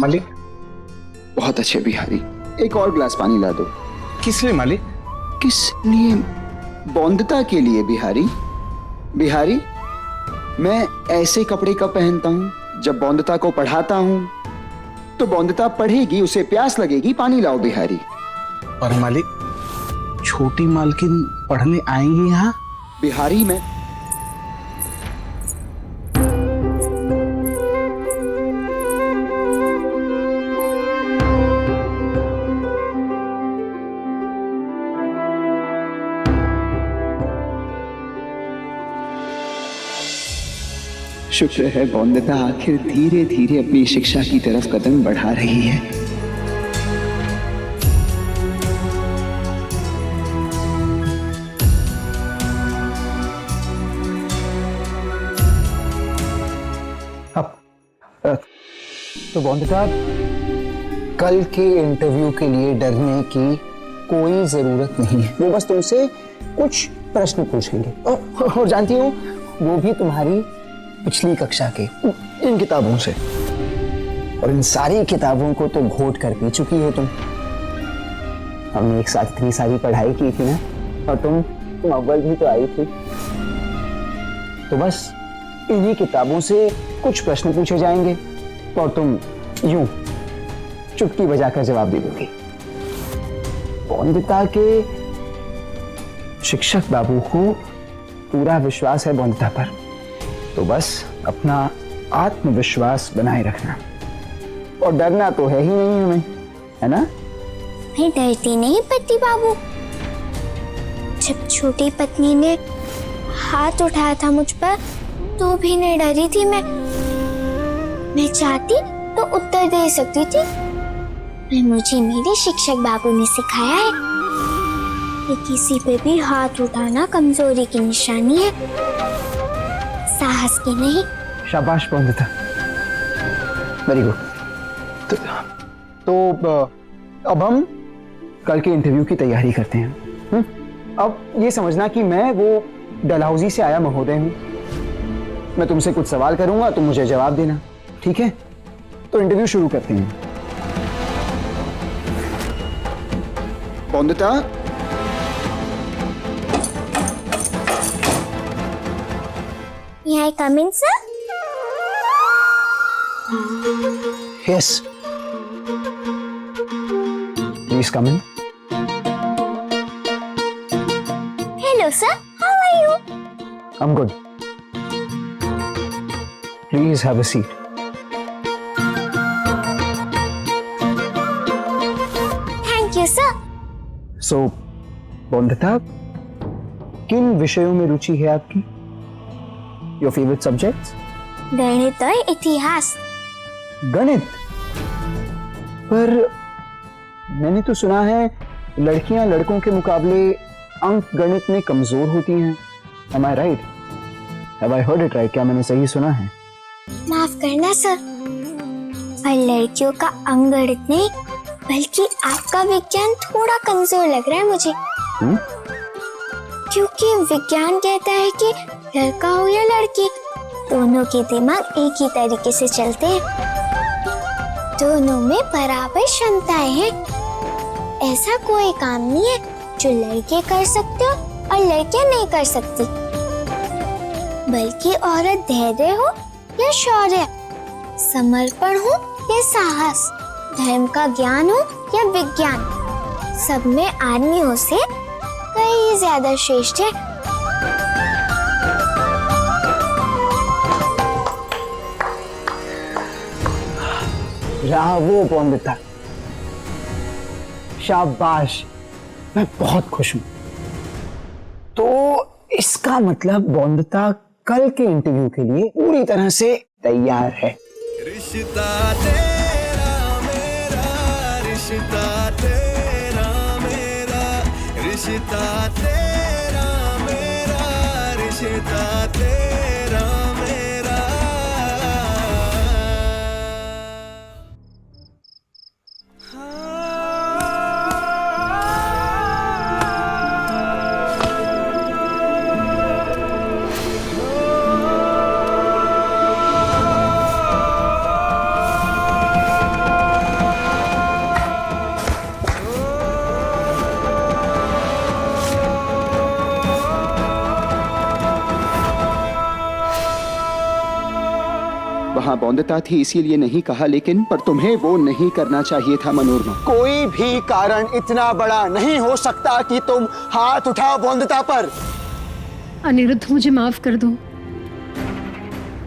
मालिक। बहुत अच्छे बिहारी, एक और ग्लास पानी ला दो। किस लिए मालिक? किस लिए? बौंदता के लिए बिहारी। बिहारी, मैं ऐसे कपड़े कब पहनता हूं? जब बौंदता को पढ़ाता हूं तो बौंदता पढ़ेगी, उसे प्यास लगेगी, पानी लाओ बिहारी। और मालिक, छोटी मालकिन पढ़ने आएंगी यहाँ? बिहारी, मैं शुक्र है बौंदता आखिर धीरे धीरे अपनी शिक्षा की तरफ कदम बढ़ा रही है। तो बौंदता, कल के इंटरव्यू के लिए डरने की कोई जरूरत नहीं है। वो बस तुमसे कुछ प्रश्न पूछेंगे और जानती हो, वो भी तुम्हारी पिछली कक्षा के इन किताबों से। और इन सारी किताबों को तो घोट कर पी चुकी हो तुम। हमने एक साथ इतनी सारी पढ़ाई की थी ना, और तुम अव्वल भी तो आई थी। तो बस इन्हीं किताबों से कुछ प्रश्न पूछे जाएंगे और तुम यूं चुटकी बजाकर जवाब दे दोगी। बौंदता के शिक्षक बाबू को पूरा विश्वास है बौंदता पर, तो बस अपना आत्मविश्वास बनाए रखना। और डरना तो है ही नहीं हमें, है ना? मैं डरती नहीं पति बाबू। जब छोटी पत्नी ने हाथ उठाया था मुझ पर तो भी नहीं डरी थी मैं चाहती तो उत्तर दे सकती थी। पर मुझे मेरे शिक्षक बाबू ने सिखाया है कि किसी पे भी हाथ उठाना कमजोरी की निशानी है, साहस की नहीं। शाबाश बौंदता, वेरी गुड। तो अब हम कल के इंटरव्यू की तैयारी करते हैं। अब ये समझना कि मैं वो डलहौजी से आया महोदय हूँ। मैं तुमसे कुछ सवाल करूंगा, तुम मुझे जवाब देना, ठीक है? तो इंटरव्यू शुरू करते हैं। बौंदता, May I come in, sir? Yes. Please come in. Hello, sir. How are you? I'm good. Please have a seat. Thank you, sir. So, बौंदता, किन विषयों में रुचि है आपकी? Your favorite subjects? गणित और इतिहास। गणित? पर मैंने तो सुना है लड़कियां लड़कों के मुकाबले अंक गणित में कमजोर होती हैं। Am I right? Have I heard it right? क्या मैंने सही सुना है? माफ करना सर, पर लड़कियों का अंक गणित नहीं बल्कि आपका विज्ञान थोड़ा कमजोर लग रहा है मुझे। क्योंकि विज्ञान कहता है कि लड़का हो या लड़की, दोनों के दिमाग एक ही तरीके से चलते हैं, दोनों में बराबर क्षमताएं हैं। ऐसा कोई काम नहीं है जो लड़के कर सकते हो और लड़कियां नहीं कर सकती, बल्कि औरत धैर्य हो या शौर्य, समर्पण हो या साहस, धर्म का ज्ञान हो या विज्ञान, सब में आदमियों से कई ज्यादा श्रेष्ठ है। ब्रावो बौंदता, शाबाश, मैं बहुत खुश हूं। तो इसका मतलब बौंदता कल के इंटरव्यू के लिए पूरी तरह से तैयार है। रिश्ता तेरा मेरा, रिश्ता तेरा मेरा, रिश्ता तेरा मेरा, रिश्ता तेरा मेरा। वहां बौंदता थी इसीलिए नहीं कहा, लेकिन पर तुम्हें वो नहीं करना चाहिए था मनोरमा। कोई भी कारण इतना बड़ा नहीं हो सकता कि तुम हाथ उठाओ बौंदता पर। अनिरुद्ध, मुझे माफ कर दो।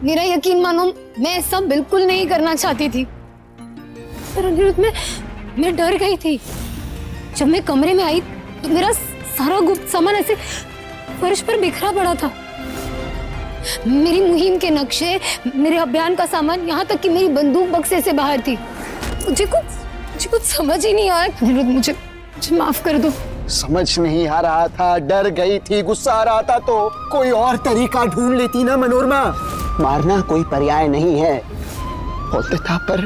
मेरा यकीन मानो, मैं सब बिल्कुल नहीं करना चाहती थी, पर अनिरुद्ध मैं डर गई थी। जब मैं कमरे में आई तो मेरा सारा गुप्त सामान ऐसे फर्श पर बिखरा पड़ा था। मेरी मुहिम के नक्शे, मेरे अभियान का सामान, यहाँ तक कि मेरी बंदूक बक्से से बाहर थी। मुझे कुछ समझ ही नहीं आया। अनिरुद्ध, मुझे माफ कर दो। समझ नहीं आ रहा था, डर गई थी, गुस्सा आ रहा था, तो कोई और तरीका ढूंढ लेती ना मनोरमा। मारना कोई पर्याय नहीं है। बौंदता पर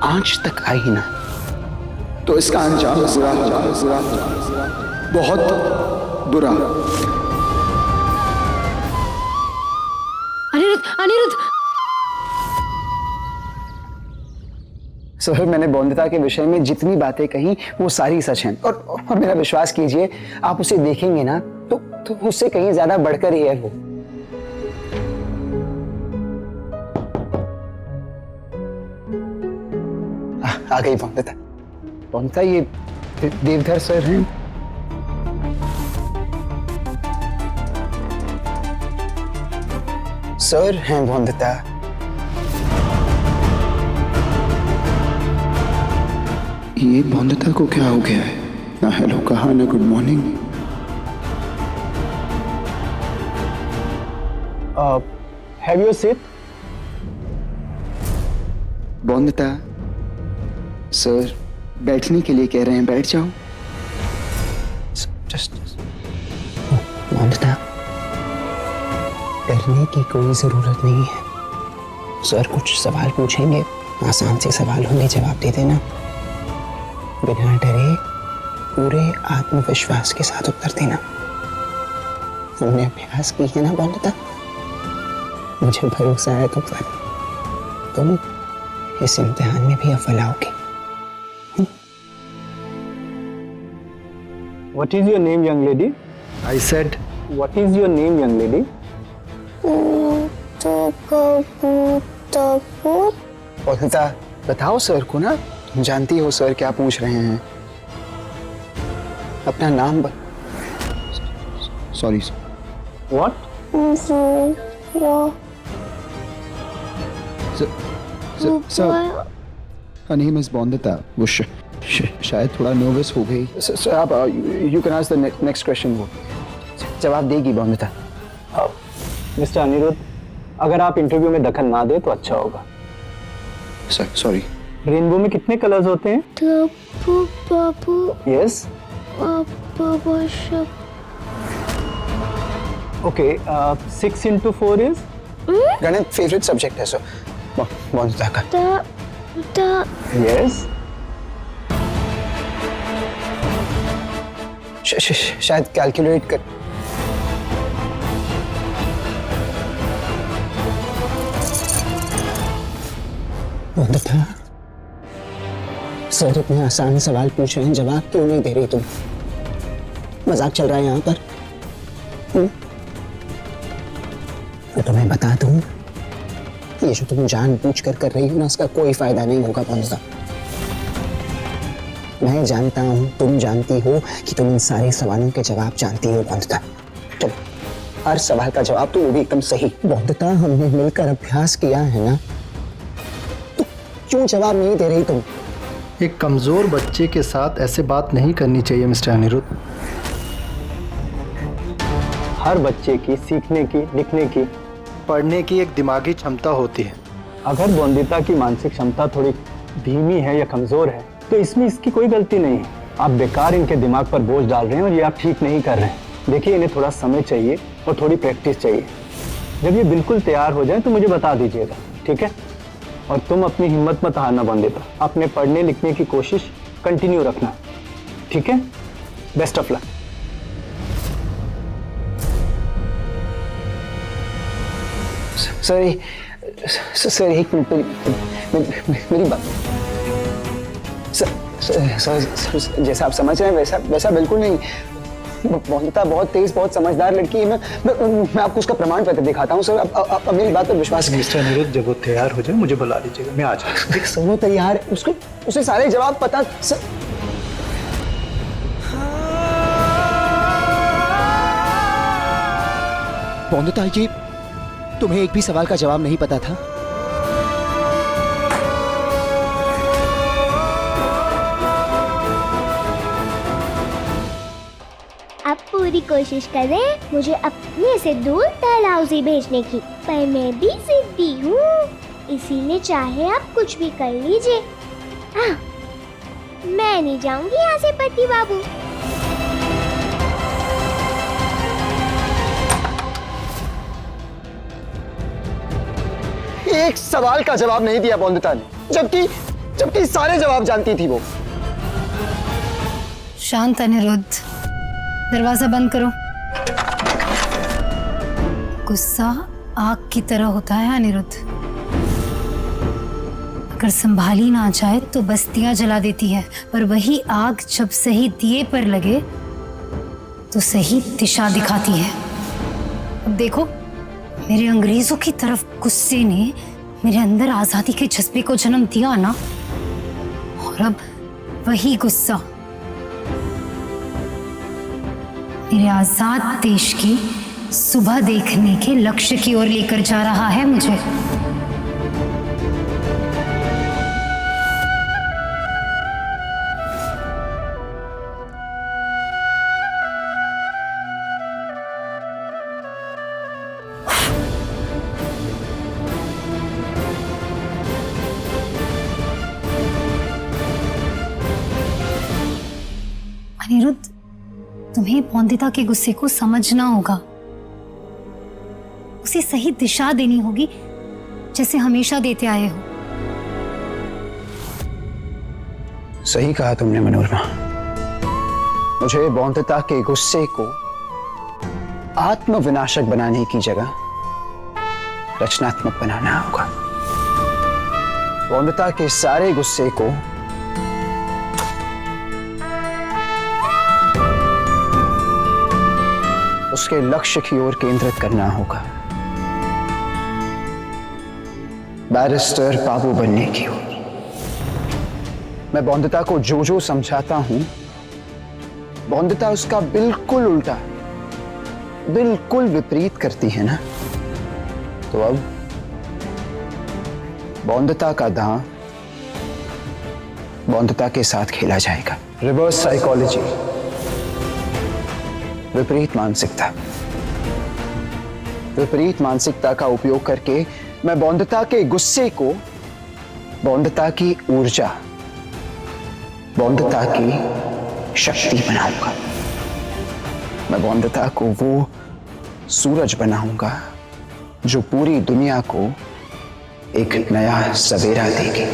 आंच तक आई ना तो इसका अंजाम बहुत बुरा। अनिरुद्ध, सर, मैंने बौंदता के विषय में जितनी बातें कही वो सारी सच हैं, और मेरा विश्वास कीजिए, आप उसे देखेंगे ना तो उससे कहीं ज्यादा बढ़कर ही है वो। आ गई बौंदता। बौंदता, ये देवधर सर हैं। सर हैं बौंदता। ये बौंदता को क्या हो गया है? ना हेलो कहा, ना good morning. Have your seat. बौंदता, सर बैठने के लिए कह रहे हैं, बैठ जाओ। बौंदता, डरने की कोई जरूरत नहीं है। सर कुछ सवाल पूछेंगे, आसान से सवाल होंगे, जवाब दे देना। बिना डरे, पूरे आत्मविश्वास के साथ उत्तर देना। तुमने अभ्यास की है ना बौंदता? मुझे भरोसा है तुम पर। तुम इस इम्तिहान में भी अव्वल आओगे। What is your name, young lady? I said, What is your name, young lady? बौंदता, बताओ सर को ना, तुम जानती हो सर क्या पूछ रहे हैं। अपना नाम sorry What? Sir, her name is बौंदता। वो शायद थोड़ा नर्वस हो गई। सर, आप you can ask the next question. वो जवाब देगी बौंदता। मिस्टर अनिरुद्ध, अगर आप इंटरव्यू में दखल ना दे तो अच्छा होगा। Sir sorry. रेनबो में कितने कलर्स होते हैं? यस। Okay, 6 into 4 is? गणित फेवरेट सब्जेक्ट है सर बौंदता का। Yes. शायद कैलकुलेट कर। बौंदता, सर इतने आसान सवाल पूछ रहे हैं, जवाब क्यों नहीं दे रही तुम? मजाक चल रहा है यहाँ पर? मैं तुम्हें बता दूं, ये जो तुम जानबूझ कर रही हो ना, इसका कोई फायदा नहीं होगा बौंदता। मैं जानता हूं, तुम जानती हो कि तुम इन सारे सवालों के जवाब जानती हो बौंदता। चलो, हर सवाल का जवाब तो वो भी एकदम सही। बौंदता, हमने मिलकर अभ्यास किया है ना, तो क्यों जवाब नहीं दे रही तुम? एक कमजोर बच्चे के साथ ऐसे बात नहीं करनी चाहिए मिस्टर अनिरुद्ध। हर बच्चे की सीखने की, लिखने की, पढ़ने की एक दिमागी क्षमता होती है। अगर बौंदिता की मानसिक क्षमता थोड़ी धीमी है या कमजोर है तो इसमें इसकी कोई गलती नहीं है। आप बेकार इनके दिमाग पर बोझ डाल रहे हैं और ये आप ठीक नहीं कर रहे हैं। देखिए, इन्हें थोड़ा समय चाहिए और थोड़ी प्रैक्टिस चाहिए। जब ये बिल्कुल तैयार हो जाए तो मुझे बता दीजिएगा, ठीक है? और तुम अपनी हिम्मत मत हारना बौंदिता, अपने पढ़ने लिखने की कोशिश कंटिन्यू रखना, ठीक है? Best of luck. सर एक मिनट, मेरी बात। सर जैसा आप समझ रहे हैं वैसा बिल्कुल नहीं। बौंदता बहुत तेज, बहुत समझदार लड़की है। मैं आपको उसका प्रमाण पत्र दिखाता हूँ सर। अब मेरी बात पर विश्वास कीजिए। मिस्टर अनिरुद्ध, जब वो तैयार हो जाए मुझे बुला लीजिएगा, मैं आ जाऊँगा। देख सोनू तैयार है, उसको उसे सारे जवाब पता सर। बौंदता, ये तुम्हें एक भी सवाल का जवाब नहीं पता था? अब पूरी कोशिश करें मुझे अपने से दूर डलहौजी भेजने की, पर मैं भी जिद्दी हूँ, इसीलिए चाहे आप कुछ भी कर लीजिए, मैं नहीं जाऊंगी यहाँ से पति बाबू। एक सवाल का जवाब नहीं दिया बौंदता ने, जबकि सारे जवाब जानती थी वो। शांत अनिरुद्ध, दरवाजा बंद करो। गुस्सा आग की तरह होता है अनिरुद्ध, अगर संभाली ना जाए तो बस्तियां जला देती है, पर वही आग जब सही दिए पर लगे तो सही दिशा दिखाती है। अब देखो, मेरे अंग्रेजों की तरफ गुस्से ने मेरे अंदर आजादी के जज्बे को जन्म दिया ना, और अब वही गुस्सा मेरे आजाद देश की सुबह देखने के लक्ष्य की ओर लेकर जा रहा है मुझे। अनिरुद्ध, तुम्हें बौंदिता के गुस्से को समझना होगा, उसे सही दिशा देनी होगी जैसे हमेशा देते आए हो। सही कहा तुमने मनोरमा, मुझे बौंदता के गुस्से को आत्मविनाशक बनाने की जगह रचनात्मक बनाना होगा। बौंदता के सारे गुस्से को उसके लक्ष्य की ओर केंद्रित करना होगा, बैरिस्टर बाबू बनने की ओर। मैं बौंदता को जो जो समझाता हूं, बौंदता उसका बिल्कुल उल्टा, बिल्कुल विपरीत करती है ना, तो अब बौंदता का दांव बौंदता के साथ खेला जाएगा। रिवर्स साइकोलॉजी, विपरीत मानसिकता। विपरीत मानसिकता का उपयोग करके मैं बौंदता के गुस्से को बौंदता की ऊर्जा, बौंदता की शक्ति बनाऊंगा। मैं बौंदता को वो सूरज बनाऊंगा जो पूरी दुनिया को एक नया सवेरा देगी।